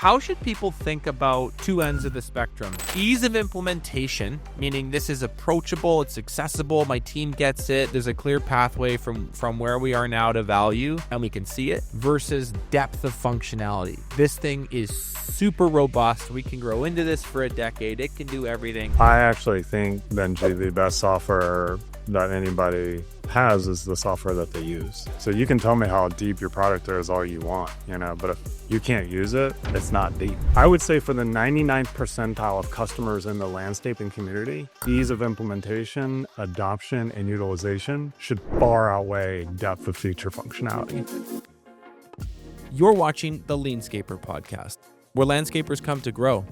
how should people think about two ends of the spectrum? Ease of implementation, meaning this is approachable, it's accessible, my team gets it, there's a clear pathway from where we are now to value, and we can see it, versus depth of functionality. This thing is super robust. We can grow into this for a decade. It can do everything. I actually think, Benji, the best software that anybody has is the software that they use. So you can tell me how deep your product is all you want, but if you can't use it, it's not deep. I would say for the 99th percentile of customers in the landscaping community, ease of implementation, adoption, and utilization should far outweigh depth of feature functionality. You're watching the LeanScaper Podcast, where landscapers come to grow.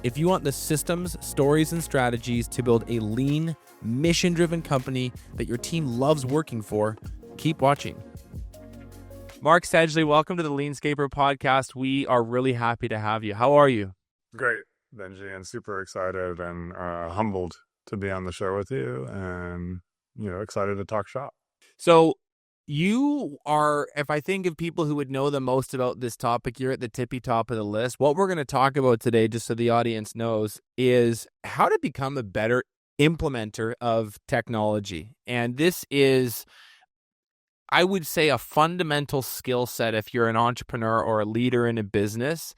If you want the systems, stories, and strategies to build a lean, mission-driven company that your team loves working for, keep watching. Mark Sedgley, welcome to the LeanScaper Podcast. We are really happy to have you. How are you? Great, Benji, and super excited and humbled to be on the show with you, and excited to talk shop. So you are, if I think of people who would know the most about this topic, you're at the tippy top of the list. What we're going to talk about today, just so the audience knows, is how to become a better implementer of technology. And this is, I would say, a fundamental skill set if you're an entrepreneur or a leader in a business.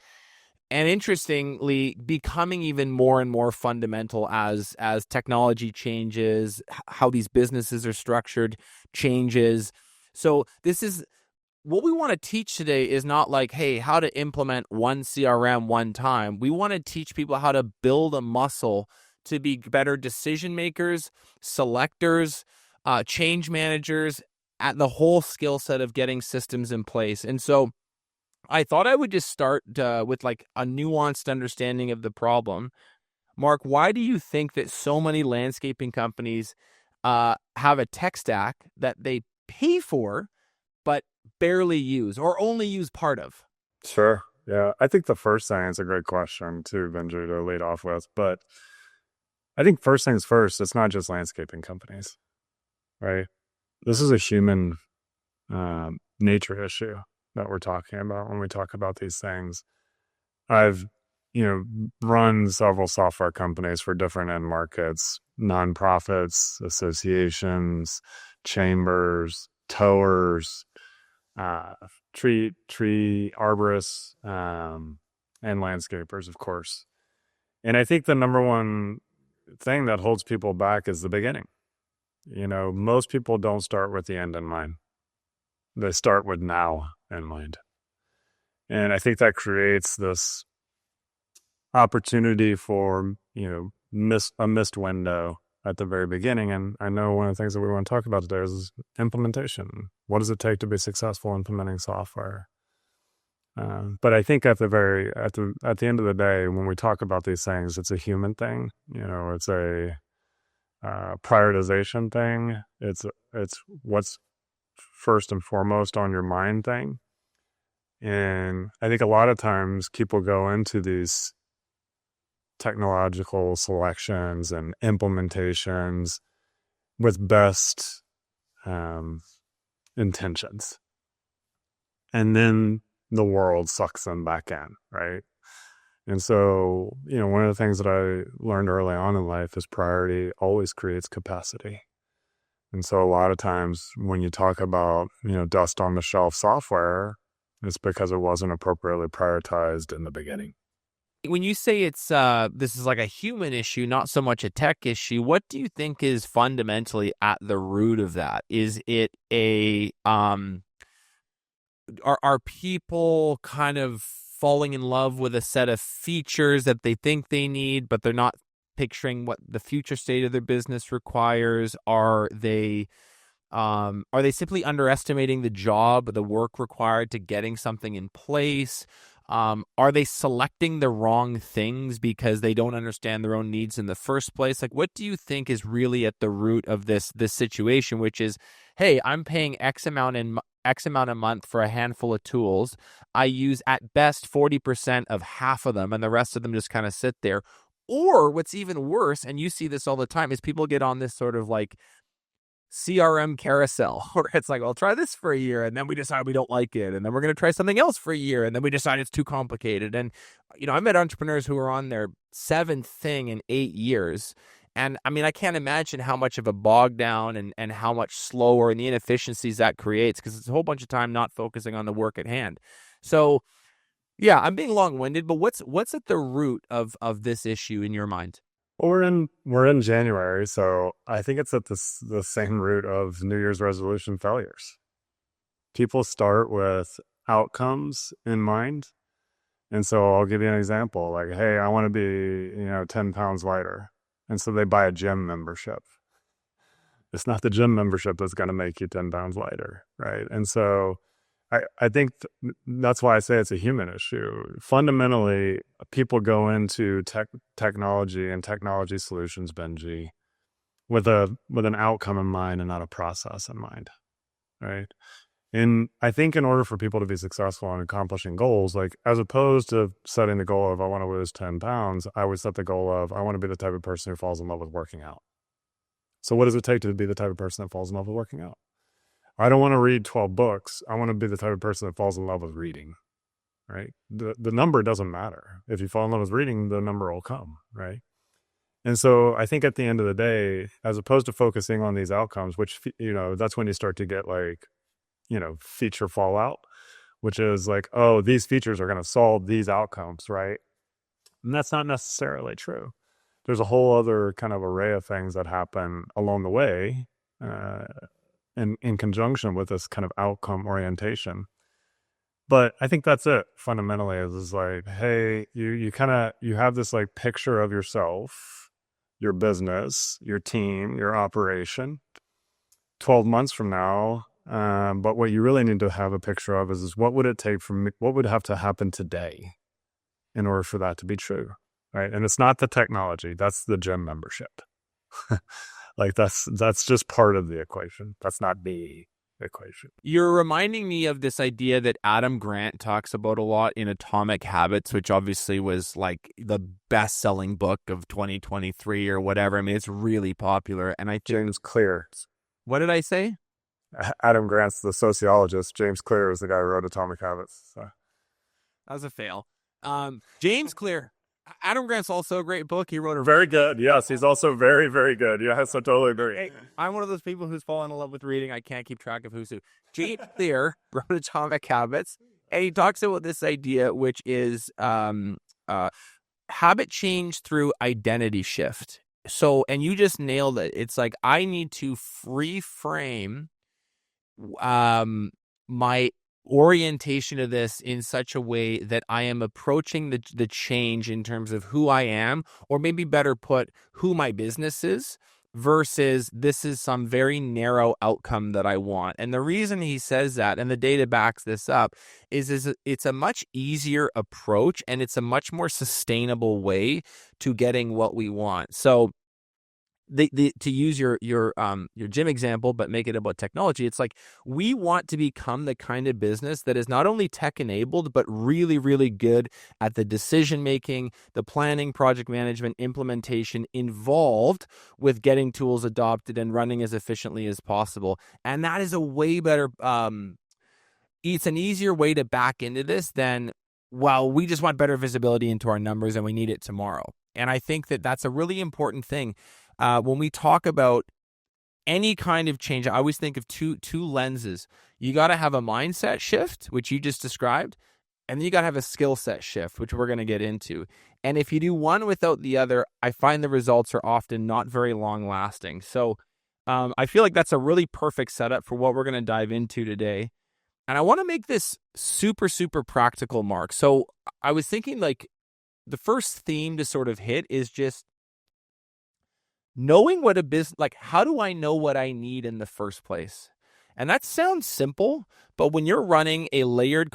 And interestingly, becoming even more and more fundamental as technology changes, how these businesses are structured changes. So this is what we want to teach today is not like, hey, how to implement one CRM one time. We want to teach people how to build a muscle to be better decision makers, selectors, change managers, at the whole skill set of getting systems in place. And so I thought I would just start with like a nuanced understanding of the problem. Mark, why do you think that so many landscaping companies have a tech stack that they pay for, but barely use or only use part of? Sure. Yeah. I think the first thing is a great question too, Benji, to lead off with. But I think first things first, it's not just landscaping companies, right? This is a human nature issue that we're talking about when we talk about these things. I've, run several software companies for different end markets, nonprofits, associations, chambers, towers, tree arborists, and landscapers, of course. And I think the number one thing that holds people back is the beginning. Most people don't start with the end in mind. They start with now in mind. And I think that creates this opportunity for, a missed window at the very beginning. And I know one of the things that we want to talk about today is implementation. What does it take to be successful implementing software? But I think at the end of the day, when we talk about these things, it's a human thing. It's a prioritization thing. It's what's first and foremost on your mind thing. And I think a lot of times people go into these technological selections and implementations with best intentions. And then the world sucks them back in, right? And so, one of the things that I learned early on in life is priority always creates capacity. And so a lot of times when you talk about, dust on the shelf software, it's because it wasn't appropriately prioritized in the beginning. When you say it's this is like a human issue, not so much a tech issue, what do you think is fundamentally at the root of that? Is it a are people kind of falling in love with a set of features that they think they need, but they're not picturing what the future state of their business requires? Are they simply underestimating the work required to getting something in place? Are they selecting the wrong things because they don't understand their own needs in the first place? Like, what do you think is really at the root of this situation, which is, hey, I'm paying X amount a month for a handful of tools. I use at best 40% of half of them, and the rest of them just kind of sit there. Or what's even worse, and you see this all the time, is people get on this sort of like CRM carousel, where it's like, I'll try this for a year, and then we decide we don't like it, and then we're going to try something else for a year, and then we decide it's too complicated. And, I met entrepreneurs who are on their 7th thing in 8 years. And I mean, I can't imagine how much of a bog down and how much slower and the inefficiencies that creates, because it's a whole bunch of time not focusing on the work at hand. So, yeah, I'm being long-winded, but what's at the root of this issue in your mind? Well, we're in January, so I think it's at the same root of New Year's resolution failures. People start with outcomes in mind. And so I'll give you an example, like, hey, I want to be, 10 pounds lighter. And so they buy a gym membership. It's not the gym membership that's going to make you 10 pounds lighter, right? And so I think that's why I say it's a human issue. Fundamentally, people go into technology and technology solutions, Benji, with an outcome in mind and not a process in mind, right? And I think in order for people to be successful in accomplishing goals, like as opposed to setting the goal of I want to lose 10 pounds, I would set the goal of I want to be the type of person who falls in love with working out. So what does it take to be the type of person that falls in love with working out? I don't want to read 12 books. I want to be the type of person that falls in love with reading, right? The number doesn't matter. If you fall in love with reading, the number will come, right? And so I think at the end of the day, as opposed to focusing on these outcomes, which, that's when you start to get like, feature fallout, which is like, oh, these features are going to solve these outcomes, right? And that's not necessarily true. There's a whole other kind of array of things that happen along the way in conjunction with this kind of outcome orientation. But I think that's it fundamentally is like, hey, you have this like picture of yourself, your business, your team, your operation 12 months from now. But what you really need to have a picture of is what would it take for me, what would have to happen today in order for that to be true, right? And it's not the technology, that's the gym membership. Like that's just part of the equation. That's not the equation. You're reminding me of this idea that Adam Grant talks about a lot in Atomic Habits, which obviously was like the best-selling book of 2023 or whatever. I mean, it's really popular. And James Clear. What did I say? Adam Grant's the sociologist. James Clear is the guy who wrote Atomic Habits. So. That was a fail. James Clear. Adam Grant's also a great book. He wrote a very good. Yes, he's also very, very good. Yeah, so totally agree. Hey, I'm one of those people who's fallen in love with reading. I can't keep track of who's who. James Clear wrote Atomic Habits, and he talks about this idea, which is habit change through identity shift. So, and you just nailed it. It's like I need to reframe my orientation of this in such a way that I am approaching the change in terms of who I am, or maybe better put, who my business is, versus this is some very narrow outcome that I want. And the reason he says that, and the data backs this up, is it's a much easier approach and it's a much more sustainable way to getting what we want. So to use your gym example, but make it about technology, it's like we want to become the kind of business that is not only tech enabled, but really, really good at the decision making, the planning, project management, implementation involved with getting tools adopted and running as efficiently as possible. And that is a way better, it's an easier way to back into this than, well, we just want better visibility into our numbers and we need it tomorrow. And I think that that's a really important thing. When we talk about any kind of change, I always think of two lenses. You got to have a mindset shift, which you just described, and then you got to have a skill set shift, which we're going to get into. And if you do one without the other, I find the results are often not very long lasting. So I feel like that's a really perfect setup for what we're going to dive into today. And I want to make this super, super practical, Mark. So I was thinking like the first theme to sort of hit is just knowing what a business, like how do I know what I need in the first place? And that sounds simple, but when you're running a layered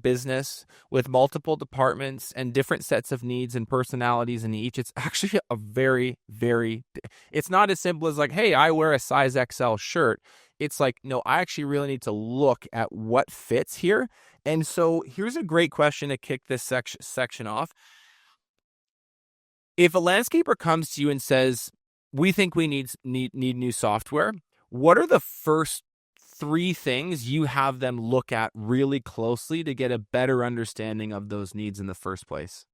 business with multiple departments and different sets of needs and personalities in each, it's actually a very, very, it's not as simple as like, hey, I wear a size XL shirt. It's like, no, I actually really need to look at what fits here. And so here's a great question to kick this section off. If a landscaper comes to you and says, we think we need new software, what are the first 3 things you have them look at really closely to get a better understanding of those needs in the first place?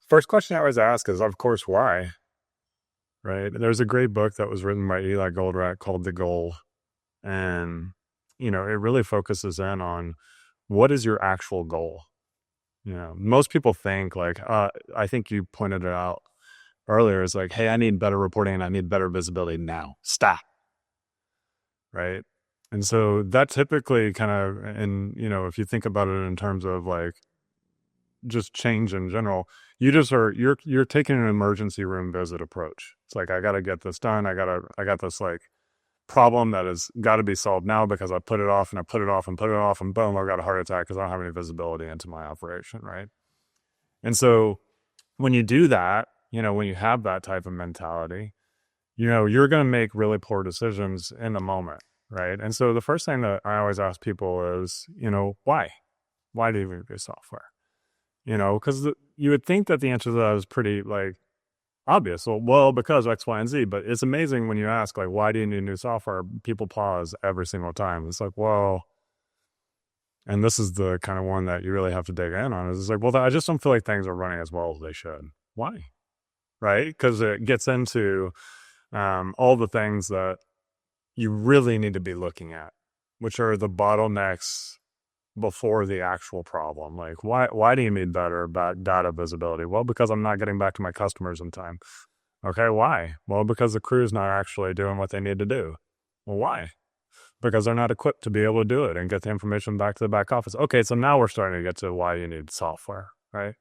First question I always ask is, of course, why? Right? There's a great book that was written by Eli Goldratt called The Goal. And, it really focuses in on what is your actual goal? Most people think like, I think you pointed it out earlier, is like, hey, I need better reporting and I need better visibility now. Stop. Right. And so that typically kind of, and, if you think about it in terms of like just change in general, you're taking an emergency room visit approach. It's like, I got to get this done. I got this like problem that has got to be solved now because I put it off and I put it off and put it off and boom, I got a heart attack because I don't have any visibility into my operation. Right. And so when you do that, when you have that type of mentality, you're going to make really poor decisions in the moment. Right. And so the first thing that I always ask people is, why? Why do you do software? Because you would think that the answer to that is pretty like obvious. Well, because X, Y, and Z. But it's amazing when you ask, like, why do you need new software? People pause every single time. It's like, well, and this is the kind of one that you really have to dig in on. It's like, well, I just don't feel like things are running as well as they should. Why? Right? Because it gets into all the things that you really need to be looking at, which are the bottlenecks before the actual problem. Like, why do you need better data visibility? Well, because I'm not getting back to my customers in time. Okay, why? Well, because the crew's not actually doing what they need to do. Well, why? Because they're not equipped to be able to do it and get the information back to the back office. Okay, so now we're starting to get to why you need software, right?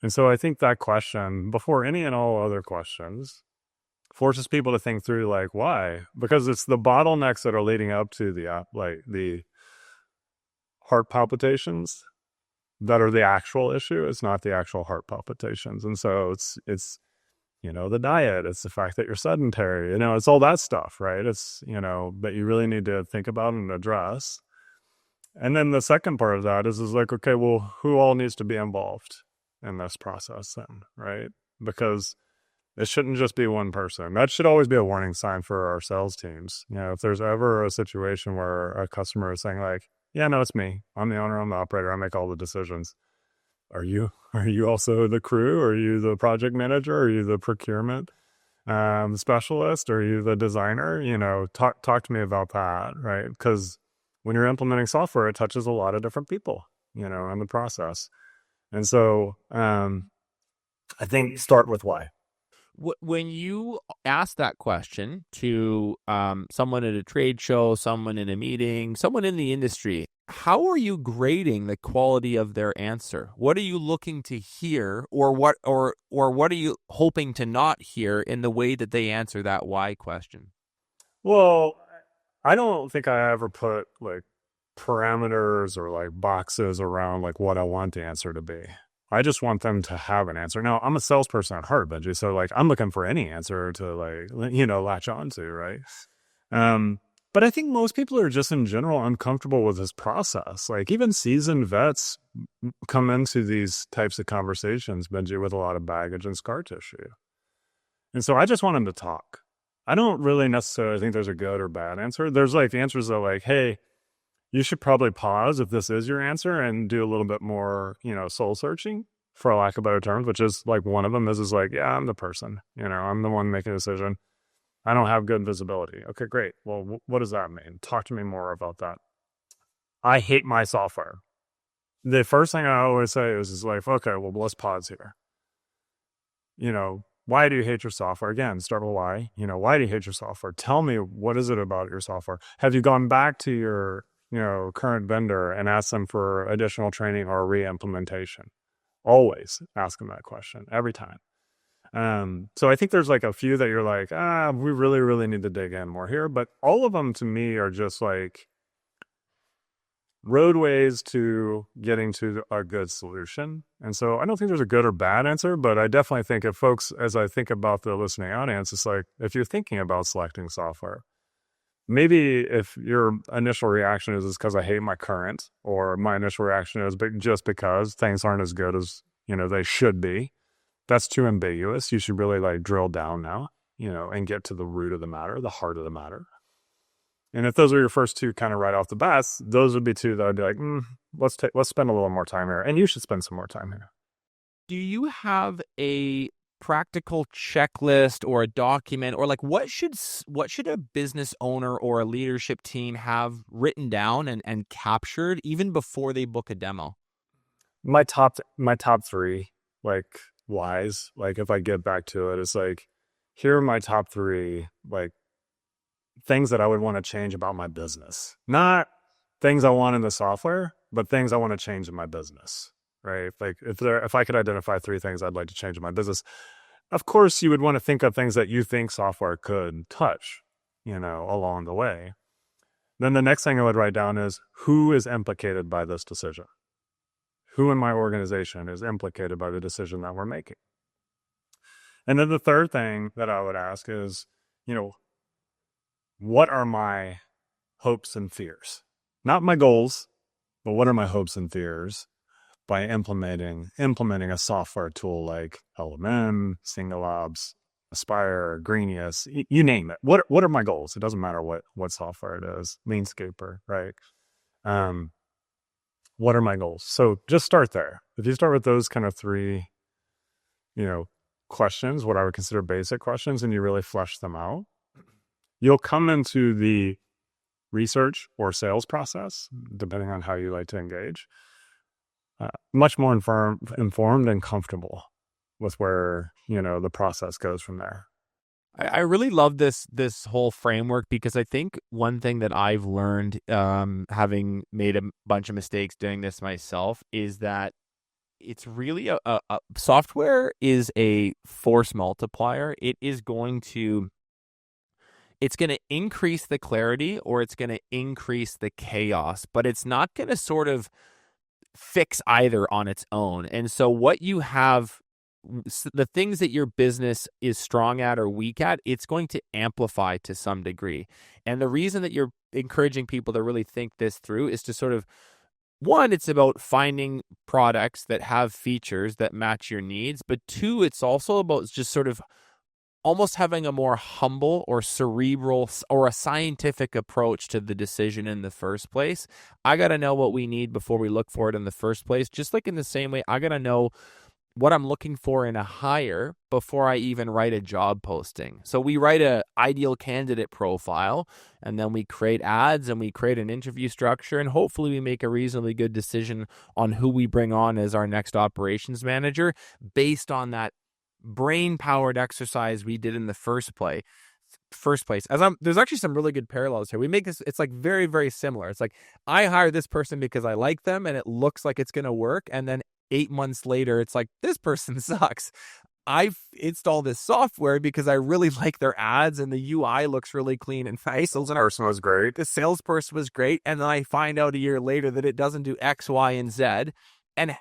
And so I think that question, before any and all other questions, forces people to think through, like, why? Because it's the bottlenecks that are leading up to the heart palpitations that are the actual issue. It's not the actual heart palpitations. And so it's the diet, it's the fact that you're sedentary, it's all that stuff, right? It's, that you really need to think about and address. And then the second part of that is like, okay, well, who all needs to be involved in this process then, right? Because it shouldn't just be one person. That should always be a warning sign for our sales teams. If there's ever a situation where a customer is saying like, yeah, no, it's me. I'm the owner, I'm the operator, I make all the decisions. Are you also the crew? Are you the project manager? Are you the procurement specialist? Are you the designer? Talk to me about that, right? Because when you're implementing software, it touches a lot of different people, in the process. And so I think start with why. When you ask that question to someone at a trade show, someone in a meeting, someone in the industry, how are you grading the quality of their answer? What are you looking to hear, or what are you hoping to not hear in the way that they answer that why question? Well, I don't think I ever put like parameters or like boxes around like what I want the answer to be. I just want them to have an answer. Now, I'm a salesperson at heart, Benji, so like I'm looking for any answer to like, latch on to, right? But I think most people are just in general uncomfortable with this process. Like even seasoned vets come into these types of conversations, Benji, with a lot of baggage and scar tissue. And so I just want them to talk. I don't really necessarily think there's a good or bad answer. There's like answers that are like, hey, you should probably pause if this is your answer and do a little bit more, soul searching, for lack of better terms, which is like one of them is like, yeah, I'm the person, I'm the one making a decision. I don't have good visibility. Okay, great. Well, what does that mean? Talk to me more about that. I hate my software. The first thing I always say is like, okay, well, let's pause here. Why do you hate your software? Again, start with why. Why do you hate your software? Tell me, what is it about your software? Have you gone back to your current vendor and ask them for additional training or re-implementation? Always ask them that question every time. So I think there's like a few that you're like, we really, really need to dig in more here. But all of them to me are just like roadways to getting to a good solution. And so I don't think there's a good or bad answer, but I definitely think if folks, as I think about the listening audience, it's like, if you're thinking about selecting software, maybe if your initial reaction is because I hate my current, or my initial reaction is just because things aren't as good as, they should be, that's too ambiguous. You should really like drill down now, and get to the root of the matter, the heart of the matter. And if those are your first two kind of right off the bat, those would be two that I'd be like, let's spend a little more time here. And you should spend some more time here. Do you have a practical checklist or a document, or like what should a business owner or a leadership team have written down and captured even before they book a demo? My top three, like whys, like if I get back to it, it's like, here are my top three, like things that I would want to change about my business. Not things I want in the software, but things I want to change in my business. Right? Like if I could identify three things I'd like to change in my business, of course you would want to think of things that you think software could touch, along the way. Then the next thing I would write down is, who is implicated by this decision? Who in my organization is implicated by the decision that we're making? And then the third thing that I would ask is, what are my hopes and fears? Not my goals, but what are my hopes and fears by implementing a software tool like LMM, SingleOps, Aspire, Greenius, you name it. What are my goals? It doesn't matter what software it is, LeanScaper, right? What are my goals? So just start there. If you start with those kind of three, questions, what I would consider basic questions, and you really flesh them out, you'll come into the research or sales process, depending on how you like to engage, much more informed and comfortable with where, the process goes from there. I really love this whole framework, because I think one thing that I've learned, having made a bunch of mistakes doing this myself, is that it's really a software is a force multiplier. It's going to increase the clarity, or it's going to increase the chaos, but it's not going to sort of fix either on its own. And so what you have, the things that your business is strong at or weak at, it's going to amplify to some degree. And the reason that you're encouraging people to really think this through is to sort of, one, it's about finding products that have features that match your needs. But two, it's also about just sort of almost having a more humble or cerebral or a scientific approach to the decision in the first place. I got to know what we need before we look for it in the first place. Just like in the same way, I got to know what I'm looking for in a hire before I even write a job posting. So we write an ideal candidate profile, and then we create ads, and we create an interview structure, and hopefully we make a reasonably good decision on who we bring on as our next operations manager based on that brain-powered exercise we did in the first place. There's actually some really good parallels here. We make this, it's like very, very similar. It's like, I hire this person because I like them and it looks like it's going to work. And then 8 months later, it's like, this person sucks. I've installed this software because I really like their ads and the UI looks really clean and nice. The person was great. The salesperson was great. And then I find out a year later that it doesn't do X, Y, and Z. And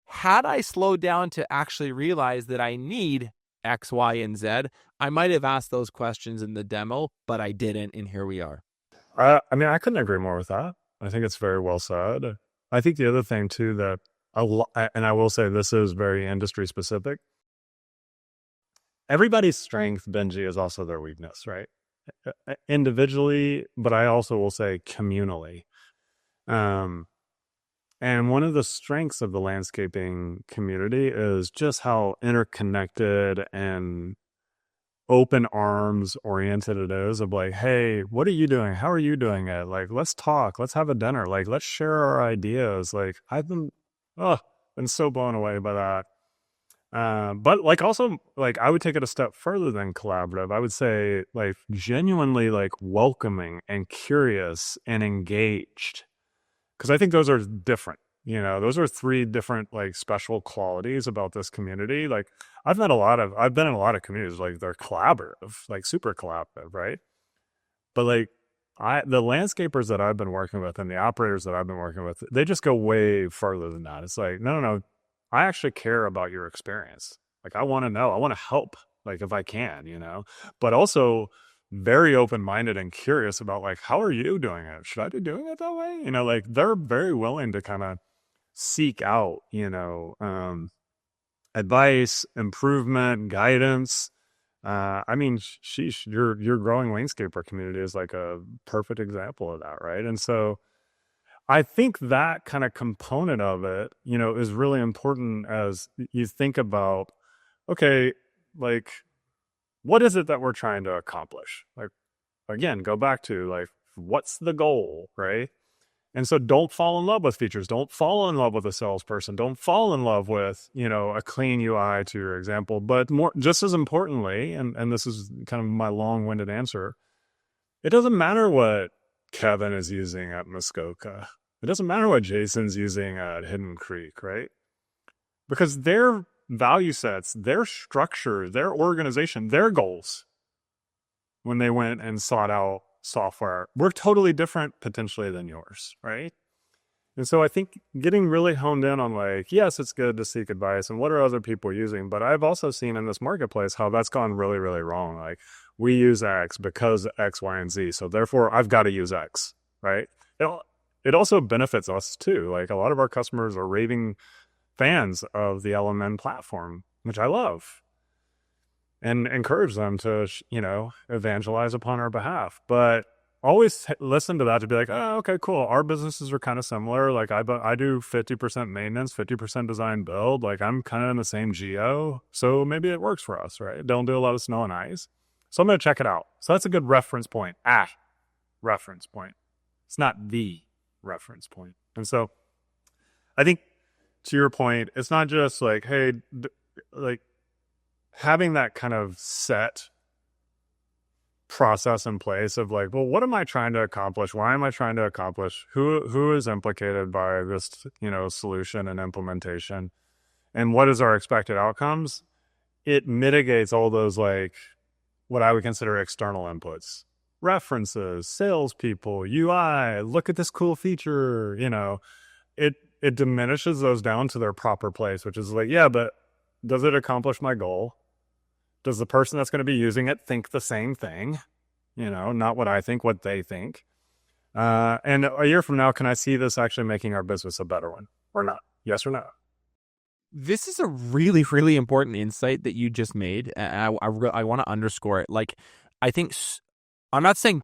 had I slowed down to actually realize that I need X, Y, and Z, I might have asked those questions in the demo, but I didn't, and here we are. I couldn't agree more with that. I think it's very well said. I think the other thing too that, and I will say this is very industry specific, everybody's strength, Benji, is also their weakness, right? Individually, but I also will say communally. And one of the strengths of the landscaping community is just how interconnected and open arms oriented it is, of like, hey, what are you doing? How are you doing it? Like, let's talk, let's have a dinner. Like, let's share our ideas. Like, I've been so blown away by that. But like, also, like, I would take it a step further than collaborative. I would say like genuinely like welcoming and curious and engaged. Because I think those are different. Those are three different like special qualities about this community. Like, I've been in a lot of communities, like they're collaborative, like super collaborative, right? But like the landscapers that I've been working with and the operators that I've been working with, they just go way further than that. It's like, no, I actually care about your experience. Like, I want to know, I want to help, like if I can, but also very open-minded and curious about like, how are you doing it? Should I be doing it that way? Like they're very willing to kind of seek out, advice, improvement, guidance. I mean, sheesh, your growing LeanScaper community is like a perfect example of that, right? And so I think that kind of component of it, is really important as you think about, okay, like, what is it that we're trying to accomplish? Like, again, go back to like, what's the goal, right? And so don't fall in love with features. Don't fall in love with a salesperson. Don't fall in love with, a clean UI to your example. But more, just as importantly, and this is kind of my long-winded answer, it doesn't matter what Kevin is using at Muskoka. It doesn't matter what Jason's using at Hidden Creek, right? Because their value sets, their structure, their organization, their goals when they went and sought out software were totally different potentially than yours, right? And so I think getting really honed in on like, yes, it's good to seek advice and what are other people using, but I've also seen in this marketplace how that's gone really, really wrong. Like we use X because X, Y, and Z. So therefore I've got to use X, right? It also benefits us too. Like a lot of our customers are raving fans of the LMN platform, which I love, and encourage them to, evangelize upon our behalf. But always listen to that to be like, oh, okay, cool. Our businesses are kind of similar. Like I do 50% maintenance, 50% design build. Like I'm kind of in the same geo. So maybe it works for us, right? Don't do a lot of snow and ice. So I'm going to check it out. So that's a good reference point. Reference point. It's not the reference point. And so I think to your point, it's not just like, hey, like having that kind of set process in place of like, well, what am I trying to accomplish? Why am I trying to accomplish? Who is implicated by this, solution and implementation? And what is our expected outcomes? It mitigates all those like what I would consider external inputs. References, salespeople, UI, look at this cool feature, it diminishes those down to their proper place, which is like, yeah, but does it accomplish my goal? Does the person that's going to be using it think the same thing? Not what I think, what they think. And a year from now, can I see this actually making our business a better one or not? Yes or no? This is a really, really important insight that you just made. I want to underscore it. Like, I think I'm not saying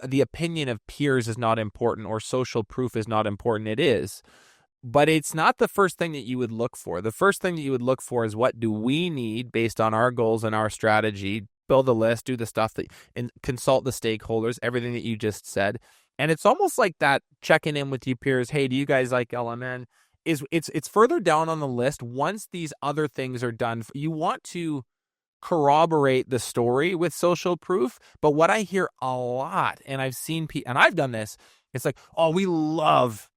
the opinion of peers is not important or social proof is not important. It is. But it's not the first thing that you would look for. The first thing that you would look for is what do we need based on our goals and our strategy, build a list, do the stuff and consult the stakeholders, everything that you just said. And it's almost like that checking in with your peers. Hey, do you guys like LMN? It's further down on the list. Once these other things are done, you want to corroborate the story with social proof. But what I hear a lot, and I've seen and I've done this, it's like, oh, we love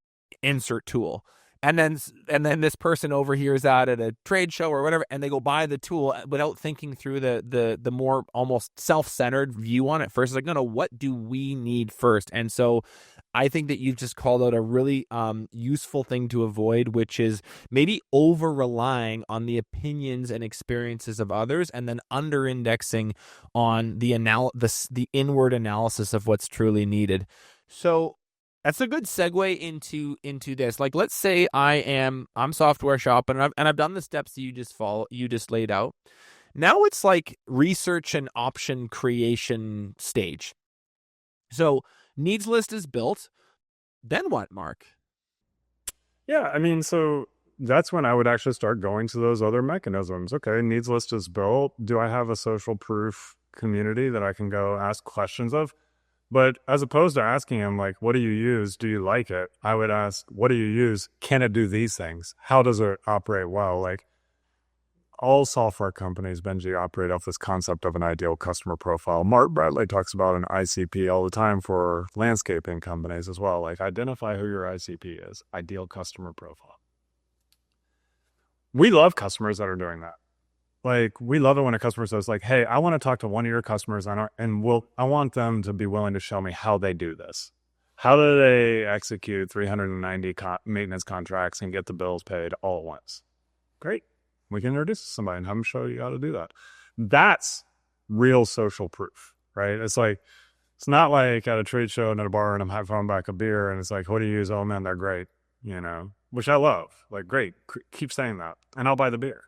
insert tool, and then this person overhears that at a trade show or whatever, and they go buy the tool without thinking through the more almost self-centered view on it first. It's like, no, what do we need first? And so I think that you've just called out a really useful thing to avoid, which is maybe over relying on the opinions and experiences of others, and then under indexing on the inward analysis of what's truly needed. So that's a good segue into this. Like, let's say I'm software shop and I've done the steps that you just laid out. Now it's like research and option creation stage. So needs list is built. Then what, Mark? Yeah, I mean, so that's when I would actually start going to those other mechanisms. Okay, needs list is built. Do I have a social proof community that I can go ask questions of? But as opposed to asking him, like, what do you use? Do you like it? I would ask, what do you use? Can it do these things? How does it operate well? Like, all software companies, Benji, operate off this concept of an ideal customer profile. Mark Bradley talks about an ICP all the time for landscaping companies as well. Like, identify who your ICP is, ideal customer profile. We love customers that are doing that. Like, we love it when a customer says, like, hey, I want to talk to one of your customers and I want them to be willing to show me how they do this. How do they execute 390 maintenance contracts and get the bills paid all at once? Great. We can introduce somebody and have them show you how to do that. That's real social proof, right? It's like, it's not like at a trade show and at a bar and I'm having back a beer and it's like, what do you use? Oh man, they're great, which I love. Like, great. Keep saying that and I'll buy the beer.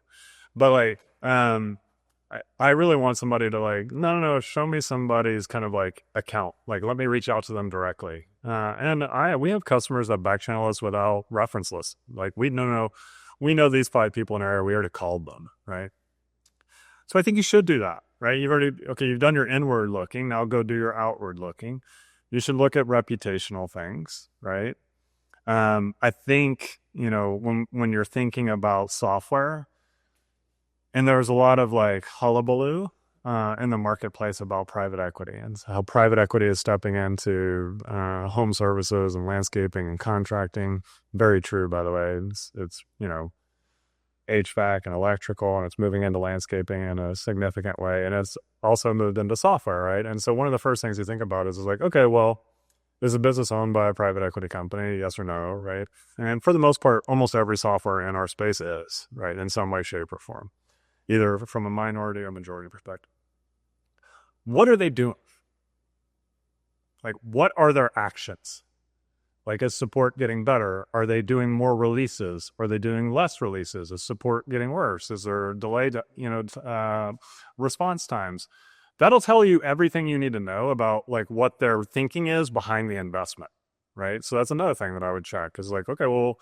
But like, I I really want somebody to like, no, show me somebody's kind of like account. Like, let me reach out to them directly. We have customers that back channel us without reference lists. Like, we know these 5 people in our area. We already called them, right? So I think you should do that, right? You've done your inward looking. Now go do your outward looking. You should look at reputational things, right? I think, when you're thinking about software, and there's a lot of like hullabaloo in the marketplace about private equity and how private equity is stepping into home services and landscaping and contracting. Very true, by the way. It's HVAC and electrical, and it's moving into landscaping in a significant way. And it's also moved into software, right? And so one of the first things you think about is like, okay, well, is a business owned by a private equity company? Yes or no, right? And for the most part, almost every software in our space is, right, in some way, shape, or form, either from a minority or majority perspective. What are they doing? Like, what are their actions? Like, is support getting better? Are they doing more releases? Are they doing less releases? Is support getting worse? Is there delayed, response times? That'll tell you everything you need to know about like what their thinking is behind the investment, right? So that's another thing that I would check is like, okay, well,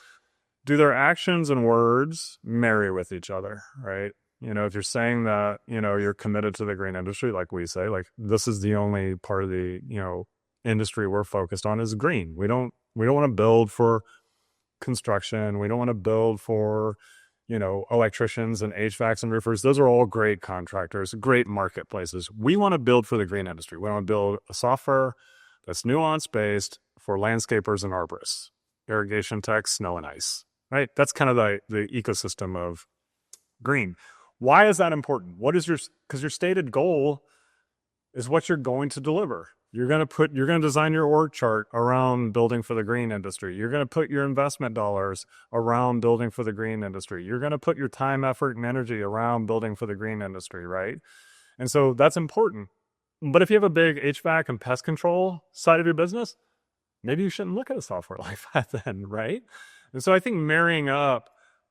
do their actions and words marry with each other, right? If you're saying that, you're committed to the green industry, like we say, like this is the only part of the, industry we're focused on is green. We don't want to build for construction. We don't want to build for, electricians and HVACs and roofers. Those are all great contractors, great marketplaces. We want to build for the green industry. We want to build a software that's nuance based for landscapers and arborists, irrigation techs, snow and ice, right? That's kind of the ecosystem of green. Why is that important? Because your stated goal is what you're going to deliver. You're going to design your org chart around building for the green industry. You're going to put your investment dollars around building for the green industry. You're going to put your time, effort, and energy around building for the green industry, right? And so that's important. But if you have a big HVAC and pest control side of your business, maybe you shouldn't look at a software like that then, right? And so I think marrying up,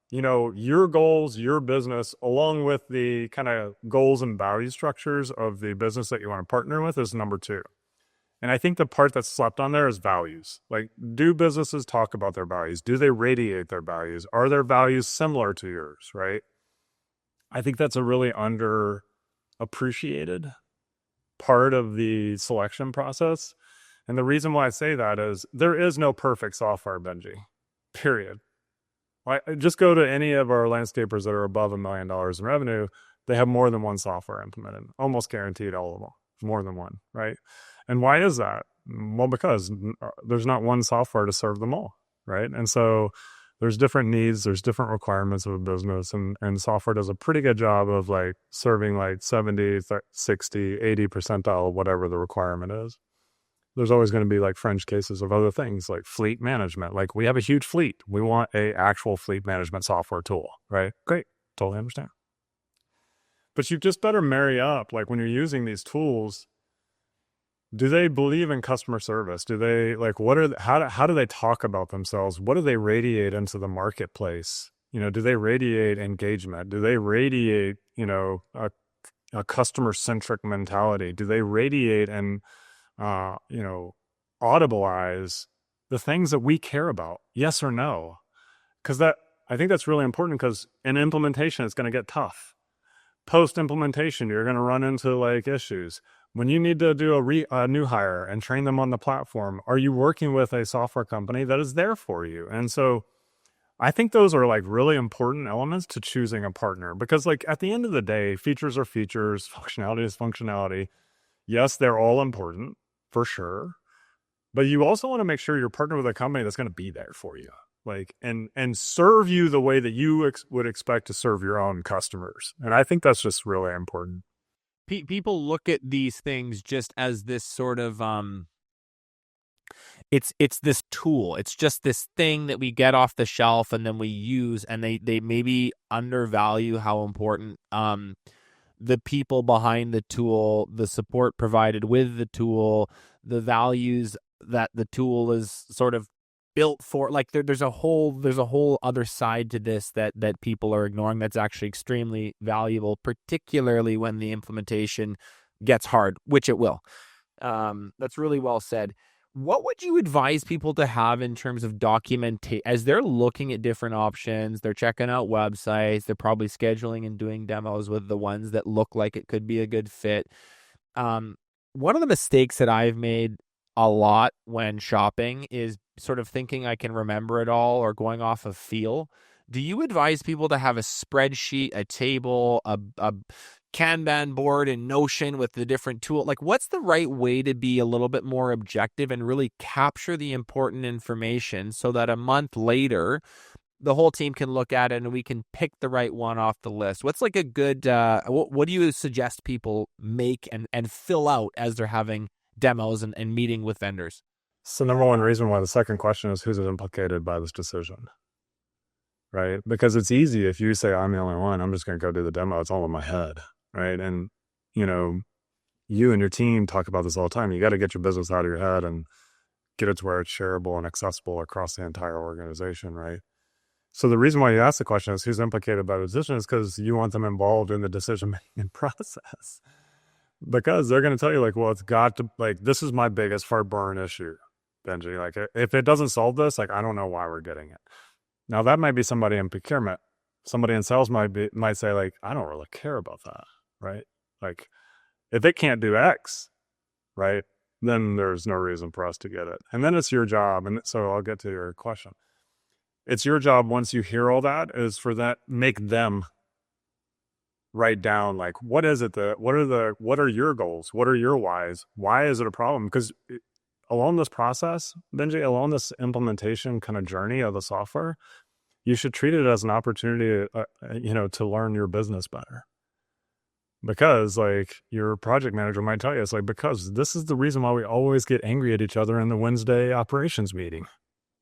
your goals, your business, along with the kind of goals and value structures of the business that you want to partner with is number 2. And I think the part that's slept on there is values. Like, do businesses talk about their values? Do they radiate their values? Are their values similar to yours, right? I think that's a really underappreciated part of the selection process. And the reason why I say that is there is no perfect software, Benji, period. Just go to any of our landscapers that are above $1 million in revenue. They have more than one software implemented, almost guaranteed all of them, more than one, right? And why is that? Well, because there's not one software to serve them all, right? And so there's different needs, there's different requirements of a business, and software does a pretty good job of like serving like 70, 60, 80 percentile, whatever the requirement is. There's always going to be like fringe cases of other things like fleet management. Like, we have a huge fleet. We want a actual fleet management software tool, right? Great. Totally understand. But you just better marry up, like when you're using these tools, do they believe in customer service? Do they like, how do they talk about themselves? What do they radiate into the marketplace? Do they radiate engagement? Do they radiate, a customer centric mentality? Do they radiate and, audibilize the things that we care about? Yes or no? Because I think that's really important, because in implementation, it's going to get tough. Post implementation, you're going to run into like issues. When you need to do a new hire and train them on the platform, are you working with a software company that is there for you? And so I think those are like really important elements to choosing a partner, because like at the end of the day, features are features, functionality is functionality. Yes, they're all important for sure, but you also want to make sure you're partnered with a company that's going to be there for you, like, and serve you the way that you would expect to serve your own customers. And I think that's just really important. People look at these things just as this sort of it's this tool. It's just this thing that we get off the shelf and then we use, and they maybe undervalue how important the people behind the tool, the support provided with the tool, the values that the tool is sort of built for, like there's a whole other side to this that people are ignoring that's actually extremely valuable, particularly when the implementation gets hard, which it will. That's really well said. What would you advise people to have in terms of documentation as they're looking at different options? They're checking out websites. They're probably scheduling and doing demos with the ones that look like it could be a good fit. One of the mistakes that I've made a lot when shopping is sort of thinking I can remember it all or going off of feel. Do you advise people to have a spreadsheet, a table, a Kanban board and Notion with the different tools? Like, what's the right way to be a little bit more objective and really capture the important information so that a month later, the whole team can look at it and we can pick the right one off the list? What's like a good, what do you suggest people make and fill out as they're having demos and meeting with vendors? So number one reason why the second question is who's implicated by this decision, right? Because it's easy if you say, I'm the only one, I'm just going to go do the demo. It's all in my head, right? And, you know, you and your team talk about this all the time. You got to get your business out of your head and get it to where it's shareable and accessible across the entire organization, right? So the reason why you ask the question is who's implicated by the decision is because you want them involved in the decision-making process. Because they're going to tell you, like, well, it's got to, like, this is my biggest heartburn issue, Benji. Like, if it doesn't solve this, like, I don't know why we're getting it. Now, that might be somebody in procurement. Somebody in sales might say, like, I don't really care about that, right? Like, if it can't do X, right, then there's no reason for us to get it. And then it's your job. And so I'll get to your question. It's your job once you hear all that is for that, make them write down, like, what is it what are your goals? What are your whys? Why is it a problem? Because along this process, Benji, along this implementation kind of journey of the software, you should treat it as an opportunity, to learn your business better. Because, like, your project manager might tell you, it's like, because this is the reason why we always get angry at each other in the Wednesday operations meeting,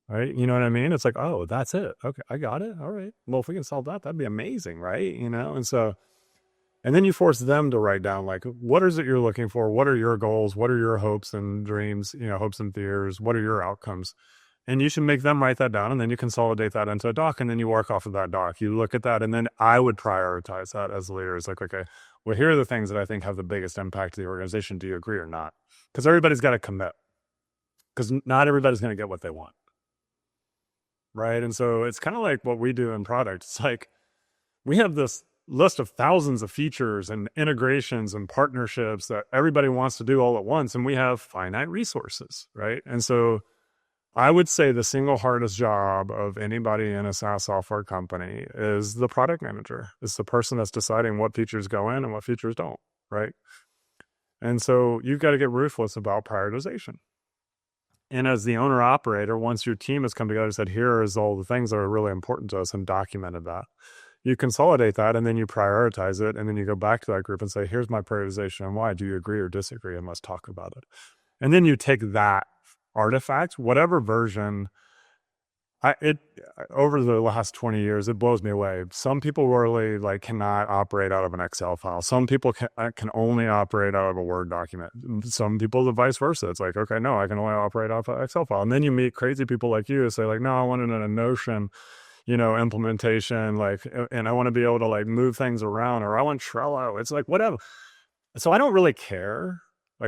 right? You know what I mean? It's like, oh, that's it. Okay, I got it. All right. Well, if we can solve that, that'd be amazing, right? And then you force them to write down, like, what is it you're looking for? What are your goals? What are your hopes and dreams, hopes and fears? What are your outcomes? And you should make them write that down, and then you consolidate that into a doc, and then you work off of that doc. You look at that, and then I would prioritize that as a leader. It's like, okay, well, here are the things that I think have the biggest impact to the organization. Do you agree or not? Because everybody's got to commit. Because not everybody's going to get what they want, right? And so it's kind of like what we do in product. It's like we have this list of thousands of features and integrations and partnerships that everybody wants to do all at once, and we have finite resources, right? And so I would say the single hardest job of anybody in a SaaS software company is the product manager. It's the person that's deciding what features go in and what features don't, right? And so you've got to get ruthless about prioritization. And as the owner operator, once your team has come together and said, here is all the things that are really important to us and documented that, you consolidate that, and then you prioritize it, and then you go back to that group and say, here's my prioritization and why. Do you agree or disagree? And let's talk about it. And then you take that artifact, whatever version, over the last 20 years, it blows me away. Some people really cannot operate out of an Excel file. Some people can only operate out of a Word document. Some people, the vice versa. It's like, okay, no, I can only operate off an Excel file. And then you meet crazy people like you who say, like, no, I want it in a Notion implementation, and I want to be able to move things around, or I want Trello. It's like, whatever. So I don't really care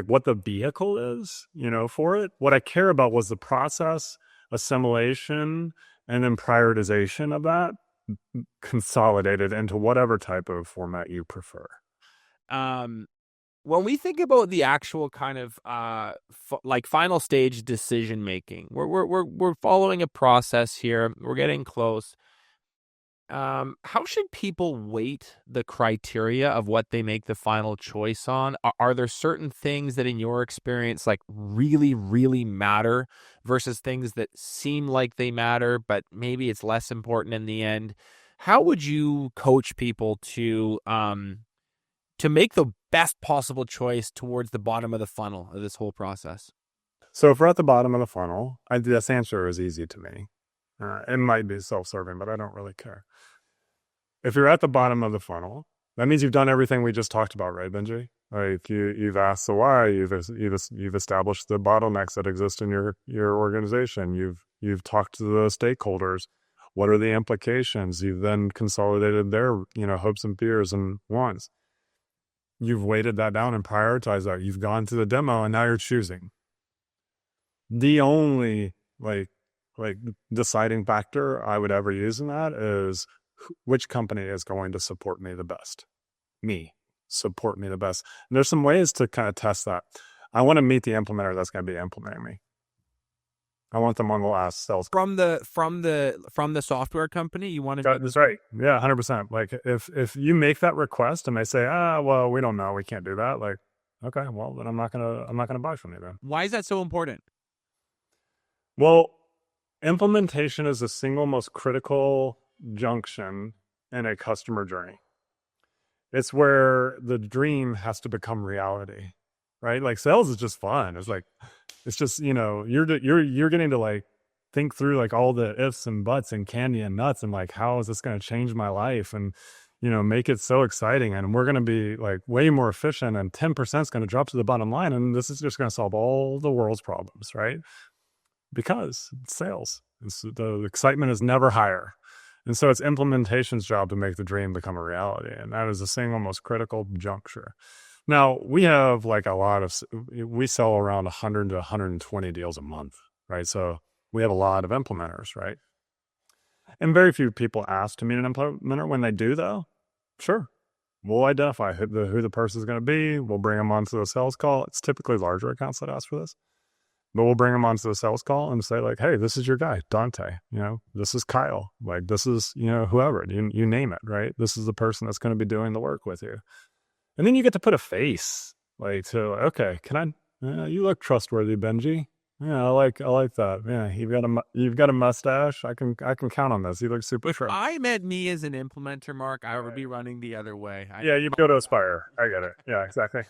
what the vehicle is, for it. What I care about was the process, assimilation, and then prioritization of that consolidated into whatever type of format you prefer. When we think about the actual kind of final stage decision making, we're following a process here. We're getting close. How should people weight the criteria of what they make the final choice on? Are there certain things that in your experience really, really matter versus things that seem like they matter, but maybe it's less important in the end? How would you coach people to make the best possible choice towards the bottom of the funnel of this whole process? So if we're at the bottom of the funnel, this answer is easy to me. It might be self-serving, but I don't really care. If you're at the bottom of the funnel, that means you've done everything we just talked about, right, Benji? You've asked the why, you've established the bottlenecks that exist in your organization. You've talked to the stakeholders. What are the implications? You've then consolidated their, hopes and fears and wants. You've weighted that down and prioritized that. You've gone through the demo and now you're choosing. The only like deciding factor I would ever use in that is which company is going to support me the best. Me. Support me the best. And there's some ways to kind of test that. I want to meet the implementer that's going to be implementing me. I want them on the last sales from the software company. You want to? That's right. Yeah, 100%. Like if you make that request and they say, well, we don't know, we can't do that. Like, okay, well then I'm not gonna buy from you then. Why is that so important? Well, implementation is the single most critical junction in a customer journey. It's where the dream has to become reality, right? Like sales is just fun. It's just, you're getting to like think through like all the ifs and buts and candy and nuts and like, how is this going to change my life? And, make it so exciting. And we're going to be like way more efficient, and 10% is going to drop to the bottom line. And this is just going to solve all the world's problems, right? Because it's sales. The excitement is never higher. And so it's implementation's job to make the dream become a reality. And that is the single most critical juncture. Now, we have like we sell around 100 to 120 deals a month, right? So we have a lot of implementers, right? And very few people ask to meet an implementer. When they do, though, sure, we'll identify who the person is going to be. We'll bring them onto the sales call. It's typically larger accounts that ask for this. But we'll bring them onto the sales call and say like, hey, this is your guy, Dante. This is Kyle. Like, this is, whoever, you name it, right? This is the person that's going to be doing the work with you. And then you get to put a face like to, okay, you look trustworthy, Benji. Yeah, I like that. Yeah, you've got a mustache. I can count on this. You look super sharp. I meant me as an implementer, Mark. I would be running the other way. You go to Aspire. I get it. Yeah, exactly.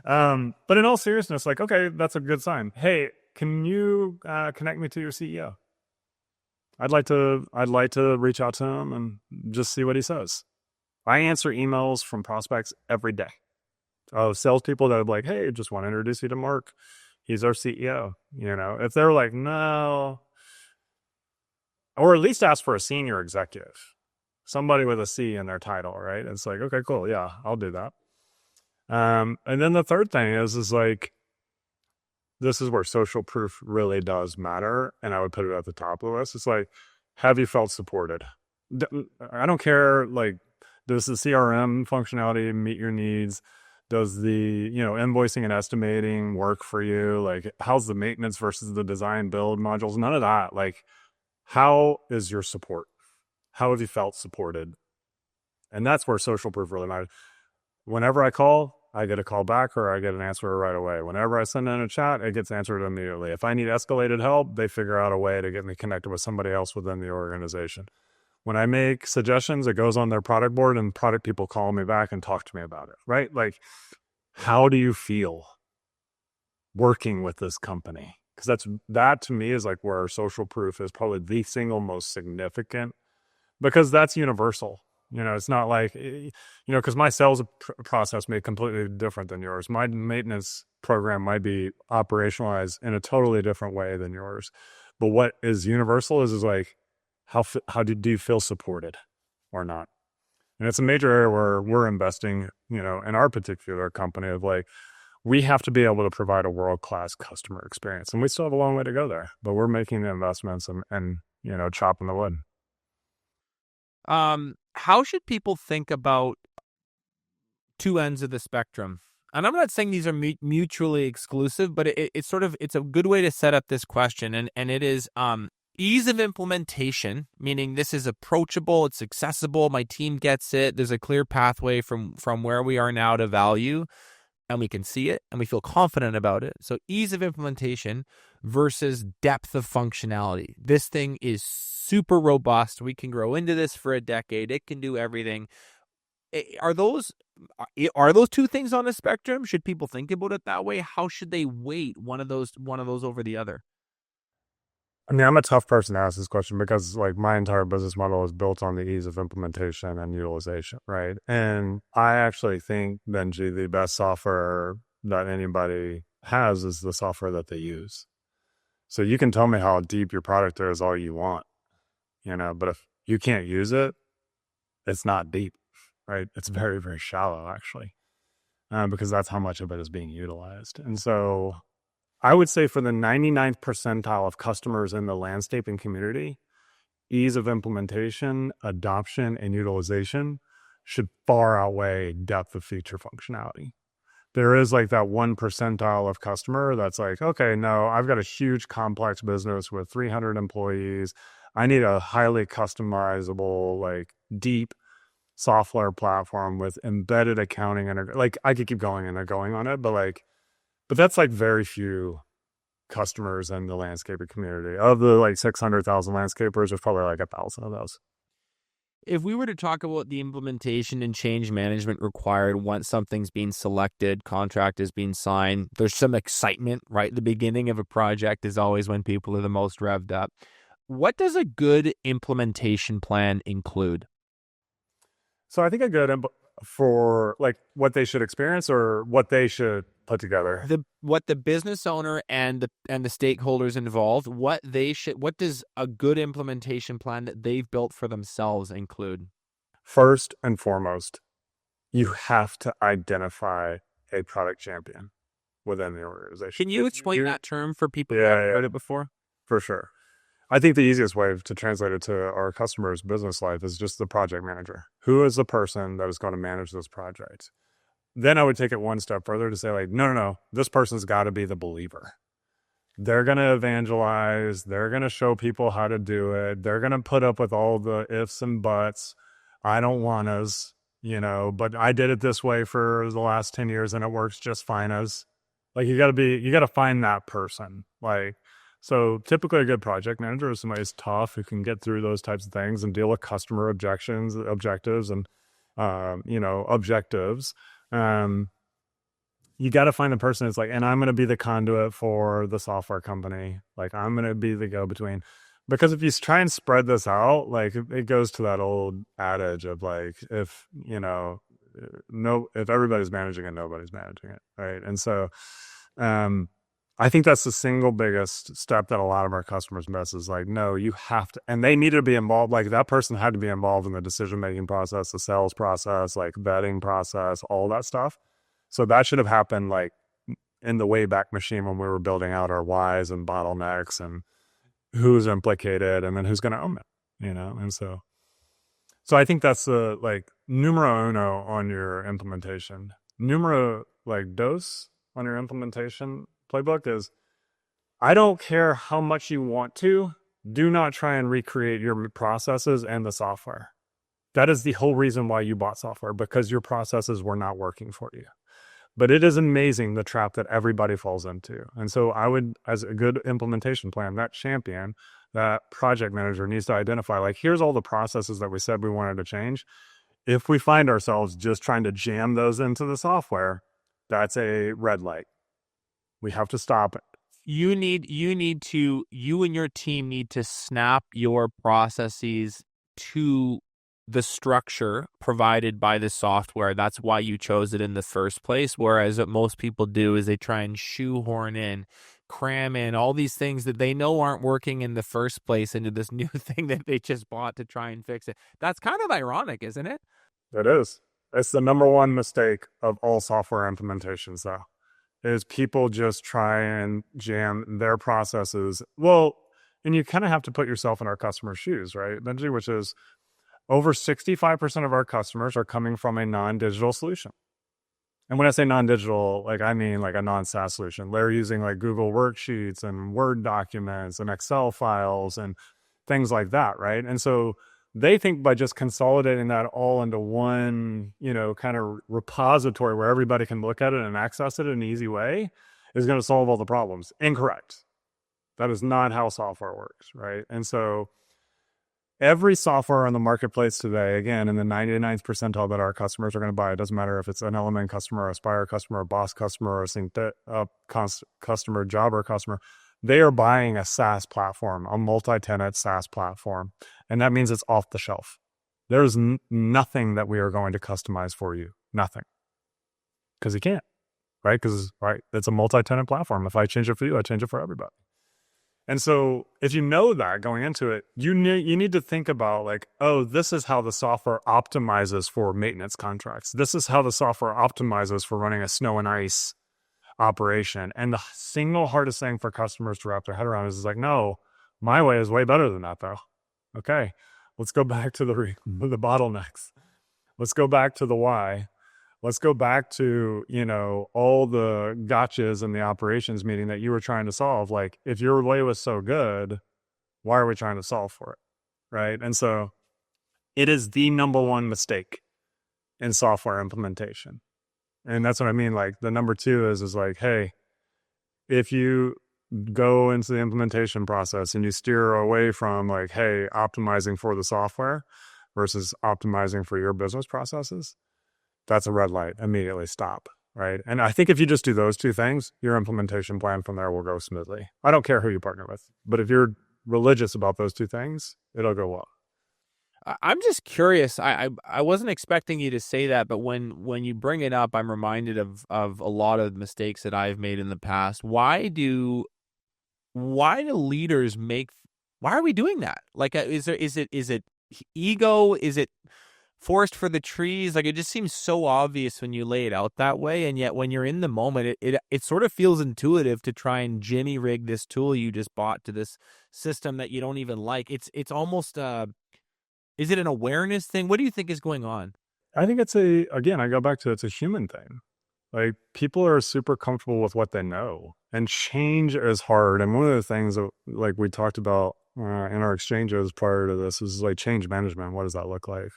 But in all seriousness, like, okay, that's a good sign. Hey, can you connect me to your CEO? I'd like to reach out to him and just see what he says. I answer emails from prospects every day. Salespeople that are like, hey, just want to introduce you to Mark. He's our CEO. If they're like, no, or at least ask for a senior executive, somebody with a C in their title, right? It's like, okay, cool. Yeah, I'll do that. And then the third thing is like, this is where social proof really does matter. And I would put it at the top of the list. It's like, have you felt supported? I don't care, like, does the CRM functionality meet your needs? Does the, invoicing and estimating work for you? Like, how's the maintenance versus the design build modules? None of that. Like, how is your support? How have you felt supported? And that's where social proof really matters. Whenever I call, I get a call back or I get an answer right away. Whenever I send in a chat, it gets answered immediately. If I need escalated help, they figure out a way to get me connected with somebody else within the organization. When I make suggestions, it goes on their product board and product people call me back and talk to me about it, right? Like, how do you feel working with this company? Because that to me is like where social proof is probably the single most significant, because that's universal. It's not like, because my sales process may be completely different than yours. My maintenance program might be operationalized in a totally different way than yours. But what is universal is like, how do you feel supported or not? And it's a major area where we're investing, in our particular company of like, we have to be able to provide a world-class customer experience. And we still have a long way to go there, but we're making the investments and chopping the wood. How should people think about two ends of the spectrum? And I'm not saying these are mutually exclusive, but it's a good way to set up this question. And it is, ease of implementation, meaning this is approachable, it's accessible, my team gets it, there's a clear pathway from where we are now to value, and we can see it, and we feel confident about it. So ease of implementation versus depth of functionality. This thing is super robust. We can grow into this for a decade. It can do everything. Are those two things on a spectrum? Should people think about it that way? How should they weight one of those over the other? I mean, I'm a tough person to ask this question because like my entire business model is built on the ease of implementation and utilization, right? And I actually think, Benji, the best software that anybody has is the software that they use. So you can tell me how deep your product is all you want, but if you can't use it, it's not deep, right? It's very, very shallow, actually, because that's how much of it is being utilized. And so I would say for the 99th percentile of customers in the landscaping community, ease of implementation, adoption, and utilization should far outweigh depth of feature functionality. There is like that 1 percentile of customer that's like, okay, no, I've got a huge complex business with 300 employees. I need a highly customizable, like deep software platform with embedded accounting. And like, I could keep going and going on it, but that's like very few customers in the landscaping community. Of the like 600,000 landscapers, there's probably like 1,000 of those. If we were to talk about the implementation and change management required once something's being selected, contract is being signed, there's some excitement, right? The beginning of a project is always when people are the most revved up. What does a good implementation plan include? So I think a good for like what they should experience or what they should put together. What the business owner and the stakeholders involved, what does a good implementation plan that they've built for themselves include? First and foremost, you have to identify a product champion within the organization. Can you explain that term for people who haven't heard it before? For sure. I think the easiest way to translate it to our customers' business life is just the project manager. Who is the person that is going to manage this project? Then I would take it one step further to say, like, no, this person's got to be the believer. They're going to evangelize. They're going to show people how to do it. They're going to put up with all the ifs and buts. I don't want us, but I did it this way for the last 10 years and it works just fine as. Like, you got to find that person. Like, so typically a good project manager is somebody who's tough, who can get through those types of things and deal with customer objectives and, objectives. You got to find the person that's like, and I'm going to be the conduit for the software company. Like, I'm going to be the go-between. Because if you try and spread this out, like it goes to that old adage of like, if everybody's managing it, nobody's managing it. Right. And so, I think that's the single biggest step that a lot of our customers miss is like, no, you have to, and they need to be involved. Like that person had to be involved in the decision-making process, the sales process, like vetting process, all that stuff. So that should have happened like in the Wayback Machine when we were building out our whys and bottlenecks and who's implicated and then who's going to own it, And so I think that's the like numero uno on your implementation. Numero like dos on your implementation playbook is, I don't care how much you want to, do not try and recreate your processes and the software. That is the whole reason why you bought software, because your processes were not working for you. But it is amazing the trap that everybody falls into. And so I would, as a good implementation plan, that champion, that project manager needs to identify, like, here's all the processes that we said we wanted to change. If we find ourselves just trying to jam those into the software, that's a red light. We have to stop it. You and your team need to snap your processes to the structure provided by the software. That's why you chose it in the first place. Whereas what most people do is they try and shoehorn in, cram in all these things that they know aren't working in the first place into this new thing that they just bought to try and fix it. That's kind of ironic, isn't it? It is. It's the number one mistake of all software implementations, though, is people just try and jam their processes. Well, and you kind of have to put yourself in our customer's shoes, right, Benji? Which is over 65% of our customers are coming from a non-digital solution. And when I say non-digital, like I mean like a non-SaaS solution. They're using like Google Worksheets and Word documents and Excel files and things like that, right? And so they think by just consolidating that all into one, kind of repository where everybody can look at it and access it in an easy way is going to solve all the problems. Incorrect. That is not how software works, right? And so every software on the marketplace today, again, in the 99th percentile that our customers are going to buy, it doesn't matter if it's an Element customer, a Spire customer, a Boss customer, or a Sync customer, Jobber customer, they are buying a SaaS platform, a multi-tenant SaaS platform. And that means it's off the shelf. There's nothing that we are going to customize for you. Nothing. Because you can't, right? Because, right, it's a multi-tenant platform. If I change it for you, I change it for everybody. And so if you know that going into it, you need to think about like, oh, this is how the software optimizes for maintenance contracts. This is how the software optimizes for running a snow and ice operation. And the single hardest thing for customers to wrap their head around is like, no, my way is way better than that though. Okay, let's go back to the bottlenecks. Let's go back to the why. Let's go back to, all the gotchas in the operations meeting that you were trying to solve. Like, if your way was so good, why are we trying to solve for it? Right. And so it is the number one mistake in software implementation. And that's what I mean. Like, the number two is like, hey, if you go into the implementation process and you steer away from like, hey, optimizing for the software versus optimizing for your business processes, that's a red light. Immediately stop, right? And I think if you just do those two things, your implementation plan from there will go smoothly. I don't care who you partner with, but if you're religious about those two things, it'll go well. I'm just curious. I wasn't expecting you to say that, but when you bring it up, I'm reminded of a lot of mistakes that I've made in the past. Why do leaders why are we doing that? Like, is it ego? Is it forest for the trees? Like, it just seems so obvious when you lay it out that way, and yet when you're in the moment, it sort of feels intuitive to try and jimmy rig this tool you just bought to this system that you don't even like. It's almost is it an awareness thing? What do you think is going on? I think it's I go back to, it's a human thing. Like, people are super comfortable with what they know, and change is hard. And one of the things that, like, we talked about in our exchanges prior to this is like change management. What does that look like?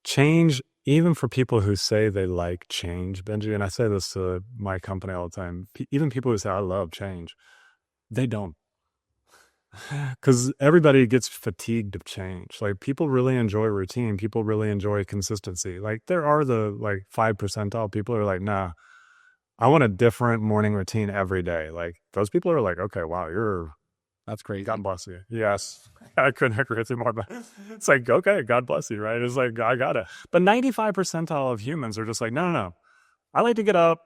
Change, even for people who say they like change, Benji, and I say this to my company all the time, even people who say, I love change, they don't. Because everybody gets fatigued of change. Like, people really enjoy routine. People really enjoy consistency. Like, there are the 5% people who are like, nah, I want a different morning routine every day. Like, those people are like, okay, wow, That's crazy. God bless you. Yes. I couldn't agree with you more, but it's like, okay, God bless you, right? It's like, I got it. But 95% of humans are just like, no. I like to get up.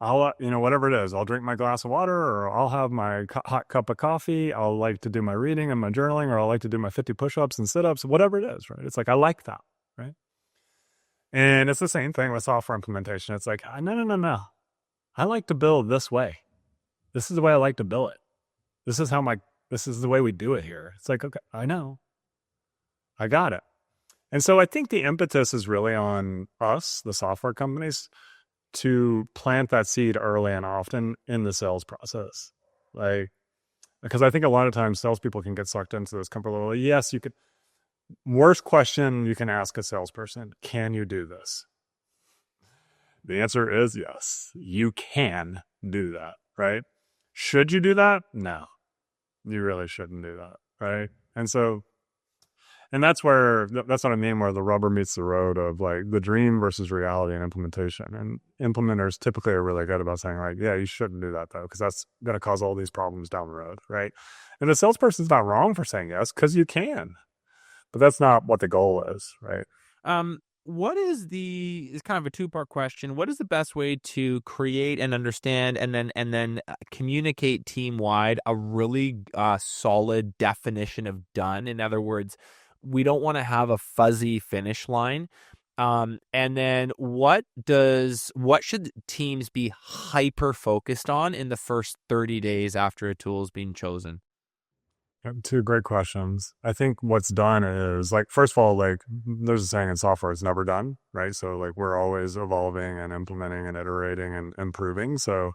I'll, whatever it is, I'll drink my glass of water, or I'll have my hot cup of coffee. I'll like to do my reading and my journaling, or I'll like to do my 50 push-ups and sit-ups, whatever it is, right? It's like, I like that, right? And it's the same thing with software implementation. It's like, no. I like to build this way. This is the way I like to build it. This is the way we do it here. It's like, okay, I know. I got it. And so I think the impetus is really on us, the software companies, to plant that seed early and often in the sales process. Like, because I think a lot of times salespeople can get sucked into this comfort level. Yes, you could. Worst question you can ask a salesperson: can you do this? The answer is yes. You can do that, right? Should you do that? No, you really shouldn't do that, right? And so, and that's what I mean, where the rubber meets the road of like the dream versus reality and implementation. And implementers typically are really good about saying like, yeah, you shouldn't do that though, because that's going to cause all these problems down the road, right? And the salesperson's not wrong for saying yes, because you can, but that's not what the goal is, right? It's kind of a two-part question. What is the best way to create and understand and then communicate team-wide a really solid definition of done? In other words, we don't want to have a fuzzy finish line. And then what should teams be hyper focused on in the first 30 days after a tool is being chosen? Two great questions. I think what's done is, like, first of all, like, there's a saying in software, it's never done, right? So like, we're always evolving and implementing and iterating and improving. So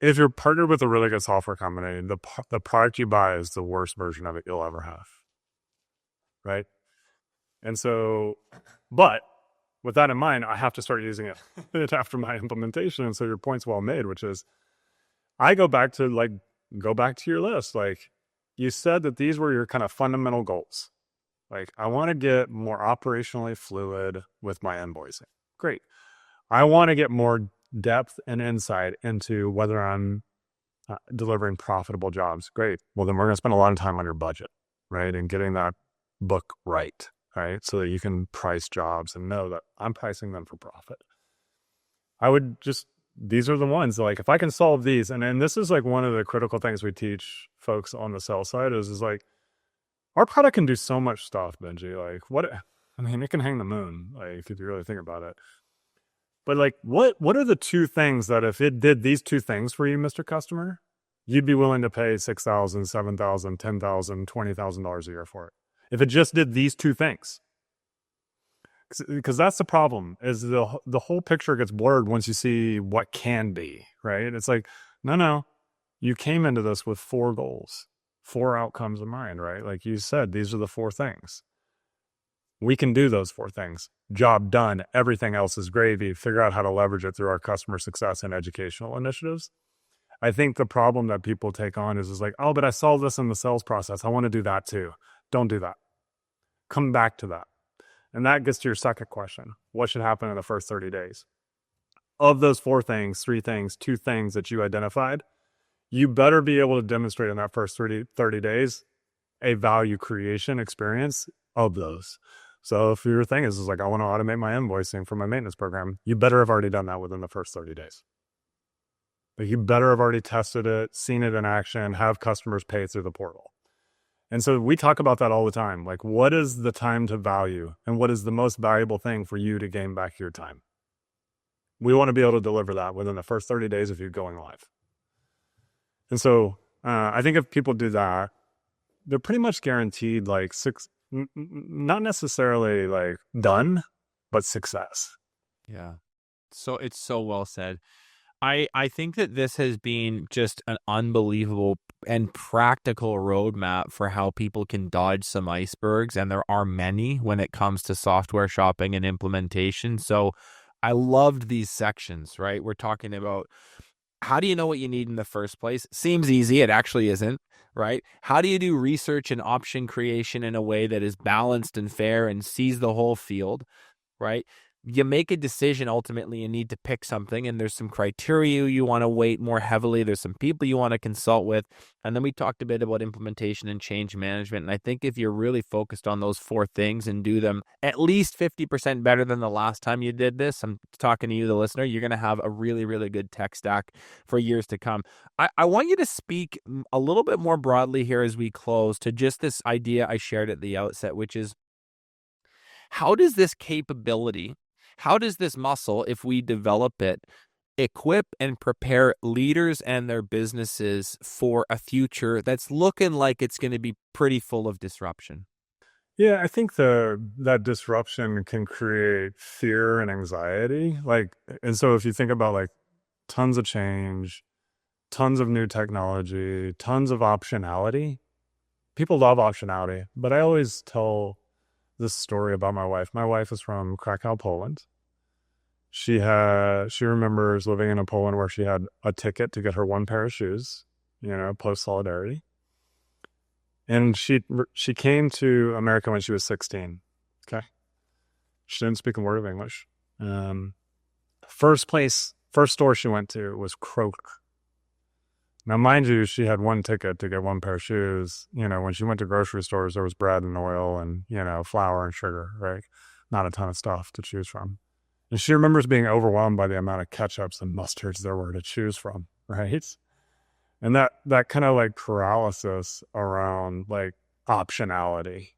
if you're partnered with a really good software company, the product you buy is the worst version of it you'll ever have, right? And so, but with that in mind, I have to start using it after my implementation. And so your point's well made, which is, I go back to your list. Like, you said that these were your kind of fundamental goals. Like, I want to get more operationally fluid with my invoicing. Great. I want to get more depth and insight into whether I'm delivering profitable jobs. Great. Well, then we're going to spend a lot of time on your budget, right? And getting that book right, so that you can price jobs and know that I'm pricing them for profit. I would just these are the ones, like, if I can solve these, and this is like one of the critical things we teach folks on the sales side is like, our product can do so much stuff, Benji. Like, I mean, it can hang the moon, like, if you really think about it. But like, what are the two things that if it did these two things for you, Mr. Customer, you'd be willing to pay $6,000, $7,000, $10,000, $20,000 a year for it? If it just did these two things. Because that's the problem, is the whole picture gets blurred once you see what can be, right? It's like, no, you came into this with 4 goals, 4 outcomes in mind, right? Like you said, these are the 4 things. We can do those 4 things. Job done. Everything else is gravy. Figure out how to leverage it through our customer success and educational initiatives. I think the problem that people take on is like, oh, but I saw this in the sales process. I want to do that too. Don't do that. Come back to that. And that gets to your second question. What should happen in the first 30 days? Of those 4 things, 3 things, 2 things that you identified, you better be able to demonstrate in that first 30 days a value creation experience of those. So if your thing is like, I want to automate my invoicing for my maintenance program, you better have already done that within the first 30 days. Like, you better have already tested it, seen it in action, have customers pay through the portal. And so we talk about that all the time. Like, what is the time to value and what is the most valuable thing for you to gain back your time? We want to be able to deliver that within the first 30 days of you going live. And so I think if people do that, they're pretty much guaranteed like not necessarily like done, but success. Yeah. So it's so well said. I think that this has been just an unbelievable and practical roadmap for how people can dodge some icebergs. And there are many when it comes to software shopping and implementation. So I loved these sections, right? We're talking about, how do you know what you need in the first place? Seems easy. It actually isn't, right? How do you do research and option creation in a way that is balanced and fair and sees the whole field, right? You make a decision, ultimately you need to pick something, and there's some criteria you want to weight more heavily. There's some people you want to consult with. And then we talked a bit about implementation and change management. And I think if you're really focused on those 4 things and do them at least 50% better than the last time you did this, I'm talking to you, the listener, you're going to have a really, really good tech stack for years to come. I want you to speak a little bit more broadly here as we close to just this idea I shared at the outset, which is, how does this capability, how does this muscle, if we develop it, equip and prepare leaders and their businesses for a future that's looking like it's going to be pretty full of disruption? Yeah, I think that disruption can create fear and anxiety. Like, and so if you think about like tons of change, tons of new technology, tons of optionality, people love optionality. But I always tell this story about my wife. My wife is from Krakow, Poland. She remembers living in Poland where she had a ticket to get her 1 pair of shoes, post Solidarity. And she came to America when she was 16. Okay. She didn't speak a word of English. First store she went to was Kroger. Now, mind you, she had 1 ticket to get 1 pair of shoes. When she went to grocery stores, there was bread and oil and, flour and sugar, right? Not a ton of stuff to choose from. And she remembers being overwhelmed by the amount of ketchups and mustards there were to choose from, right? And that kind of like paralysis around like optionality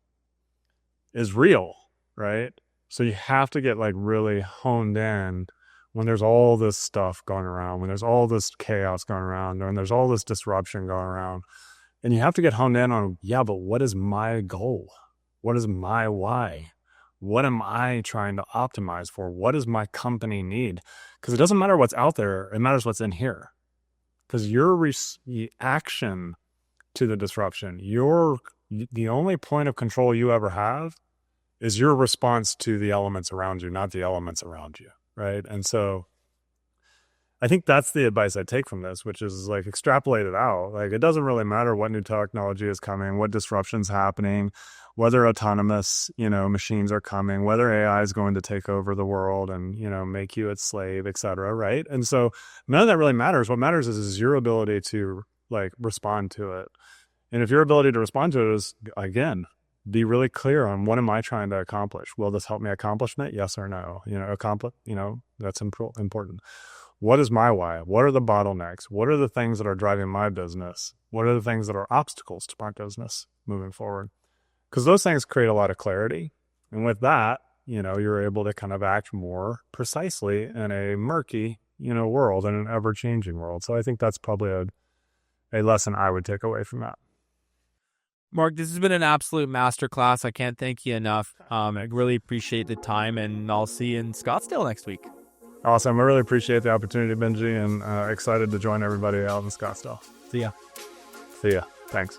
is real, right? So you have to get like really honed in when there's all this stuff going around, when there's all this chaos going around, when there's all this disruption going around. And you have to get honed in on, yeah, but what is my goal? What is my why? What am I trying to optimize for? What does my company need? Because it doesn't matter what's out there. It matters what's in here. Because your reaction to the disruption, the only point of control you ever have is your response to the elements around you, not the elements around you, right? And so I think that's the advice I take from this, which is like extrapolate it out. Like, it doesn't really matter what new technology is coming, what disruption's happening, whether autonomous, machines are coming, whether AI is going to take over the world and, make you its slave, et cetera, right? And so none of that really matters. What matters is your ability to like respond to it. And if your ability to respond to it is, again, be really clear on what am I trying to accomplish? Will this help me accomplish that? Yes or no? That's important. What is my why? What are the bottlenecks? What are the things that are driving my business? What are the things that are obstacles to my business moving forward? Because those things create a lot of clarity. And with that, you're able to kind of act more precisely in a murky, world, and an ever-changing world. So I think that's probably a lesson I would take away from that. Mark, this has been an absolute masterclass. I can't thank you enough. I really appreciate the time, and I'll see you in Scottsdale next week. Awesome. I really appreciate the opportunity, Benji, and excited to join everybody out in Scottsdale. See ya. See ya. Thanks.